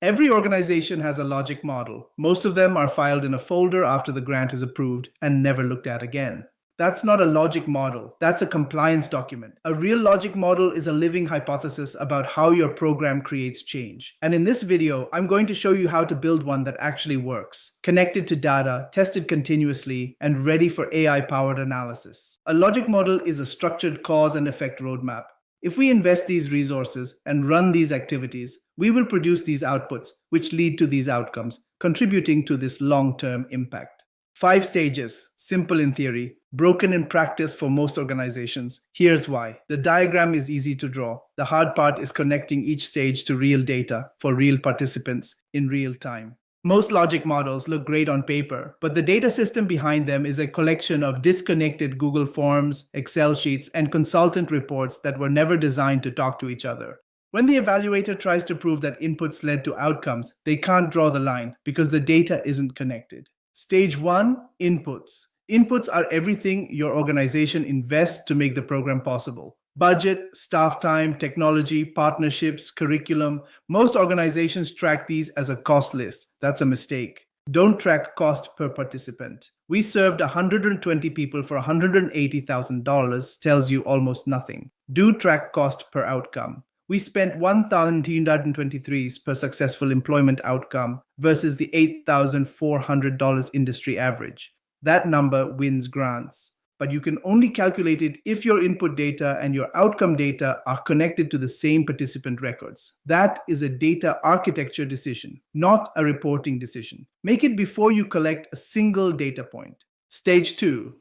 Every organization has a logic model. Most of them are filed in a folder after the grant is approved and never looked at again. That's not a logic model. That's a compliance document. A real logic model is a living hypothesis about how your program creates change. And in this video, I'm going to show you how to build one that actually works, connected to data, tested continuously, and ready for AI-powered analysis. A logic model is a structured cause and effect roadmap. If we invest these resources and run these activities, we will produce these outputs, which lead to these outcomes, contributing to this long-term impact. 5 stages, simple in theory, broken in practice for most organizations. Here's why. The diagram is easy to draw. The hard part is connecting each stage to real data for real participants in real time. Most logic models look great on paper, but the data system behind them is a collection of disconnected Google Forms, Excel sheets, and consultant reports that were never designed to talk to each other. When the evaluator tries to prove that inputs led to outcomes, they can't draw the line because the data isn't connected. Stage 1, inputs. Inputs are everything your organization invests to make the program possible. Budget, staff time, technology, partnerships, curriculum. Most organizations track these as a cost list. That's a mistake. Don't track cost per participant. We served 120 people for $180,000 tells you almost nothing. Do track cost per outcome. We spent $1,323 per successful employment outcome versus the $8,400 industry average. That number wins grants. But you can only calculate it if your input data and your outcome data are connected to the same participant records. That is a data architecture decision, not a reporting decision. Make it before you collect a single data point. Stage 2,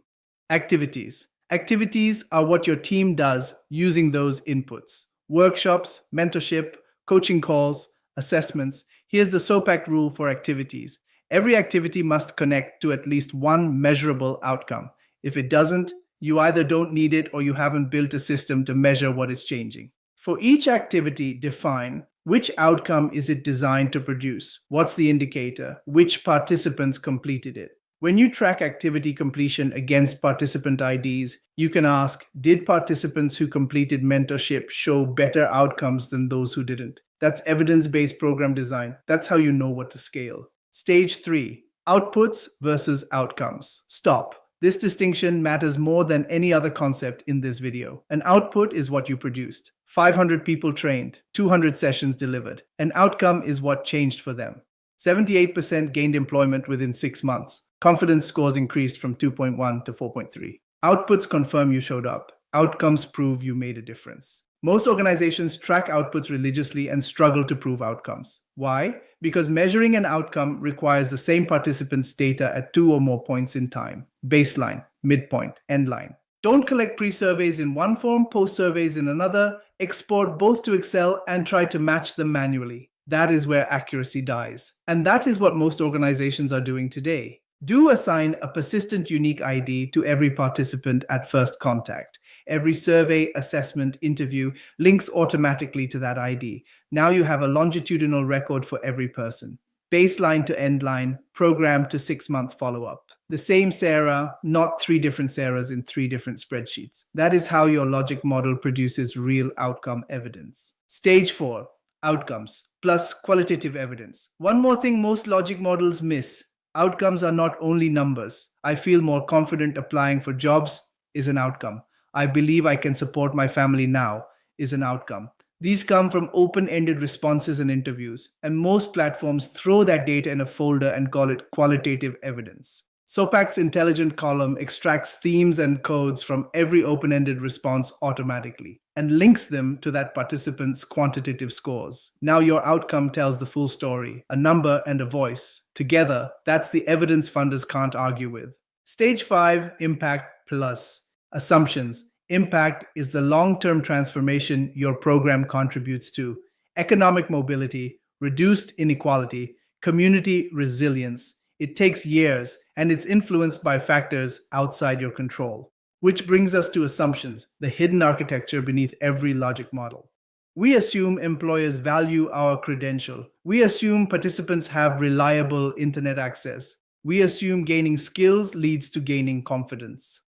activities. Activities are what your team does using those inputs. Workshops, mentorship, coaching calls, assessments. Here's the Sopact rule for activities. Every activity must connect to at least one measurable outcome. If it doesn't, you either don't need it or you haven't built a system to measure what is changing. For each activity, define which outcome is it designed to produce, what's the indicator, which participants completed it. When you track activity completion against participant IDs, you can ask, did participants who completed mentorship show better outcomes than those who didn't? That's evidence-based program design. That's how you know what to scale. Stage 3, outputs versus outcomes. Stop. This distinction matters more than any other concept in this video. An output is what you produced. 500 people trained, 200 sessions delivered. An outcome is what changed for them. 78% gained employment within 6 months. Confidence scores increased from 2.1 to 4.3. Outputs confirm you showed up. Outcomes prove you made a difference. Most organizations track outputs religiously and struggle to prove outcomes. Why? Because measuring an outcome requires the same participants' data at 2 or more points in time. Baseline, midpoint, endline. Don't collect pre-surveys in one form, post-surveys in another. Export both to Excel and try to match them manually. That is where accuracy dies. And that is what most organizations are doing today. Do assign a persistent unique ID to every participant at first contact. Every survey, assessment, interview links automatically to that ID. Now you have a longitudinal record for every person. Baseline to endline, program to 6-month follow-up. The same Sarah, not 3 different Sarahs in 3 different spreadsheets. That is how your logic model produces real outcome evidence. Stage 4, outcomes plus qualitative evidence. One more thing most logic models miss. Outcomes are not only numbers. I feel more confident applying for jobs is an outcome. I believe I can support my family now is an outcome. These come from open-ended responses and interviews, and most platforms throw that data in a folder and call it qualitative evidence. Sopact's intelligent column extracts themes and codes from every open-ended response automatically and links them to that participant's quantitative scores. Now your outcome tells the full story, a number and a voice. Together, that's the evidence funders can't argue with. Stage 5, impact plus assumptions. Impact is the long-term transformation your program contributes to. Economic mobility, reduced inequality, community resilience. It takes years, and it's influenced by factors outside your control. Which brings us to assumptions, the hidden architecture beneath every logic model. We assume employers value our credential. We assume participants have reliable internet access. We assume gaining skills leads to gaining confidence.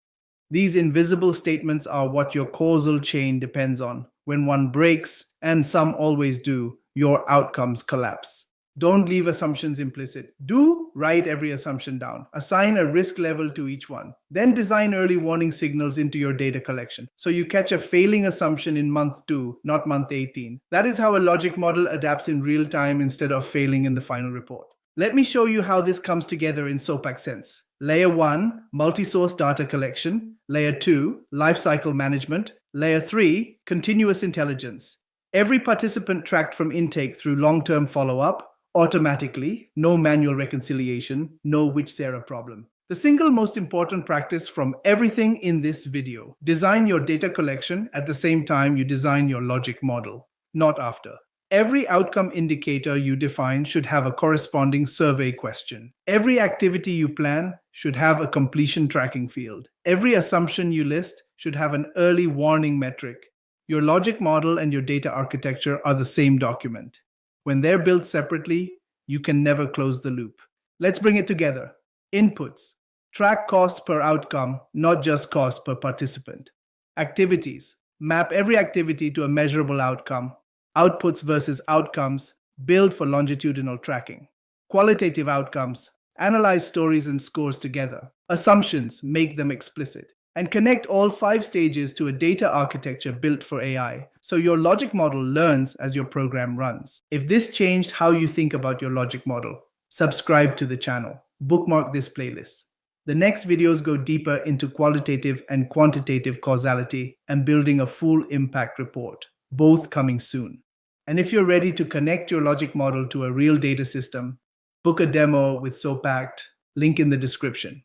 These invisible statements are what your causal chain depends on. When one breaks, and some always do, your outcomes collapse. Don't leave assumptions implicit. Do write every assumption down. Assign a risk level to each one. Then design early warning signals into your data collection so you catch a failing assumption in month 2, not month 18. That is how a logic model adapts in real time instead of failing in the final report. Let me show you how this comes together in Sopact Sense. Layer 1, multi-source data collection. Layer 2, lifecycle management. Layer 3, continuous intelligence. Every participant tracked from intake through long-term follow-up, automatically, no manual reconciliation, no which Sarah problem. The single most important practice from everything in this video: design your data collection at the same time you design your logic model, not after. Every outcome indicator you define should have a corresponding survey question. Every activity you plan should have a completion tracking field. Every assumption you list should have an early warning metric. Your logic model and your data architecture are the same document. When they're built separately, you can never close the loop. Let's bring it together. Inputs. Track cost per outcome, not just cost per participant. Activities. Map every activity to a measurable outcome. Outputs versus outcomes. Build for longitudinal tracking. Qualitative outcomes. Analyze stories and scores together. Assumptions. Make them explicit. And connect all 5 stages to a data architecture built for AI, so your logic model learns as your program runs. If this changed how you think about your logic model, subscribe to the channel. Bookmark this playlist. The next videos go deeper into qualitative and quantitative causality and building a full impact report, both coming soon. And if you're ready to connect your logic model to a real data system, book a demo with Sopact, link in the description.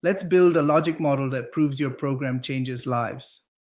Let's build a logic model that proves your program changes lives.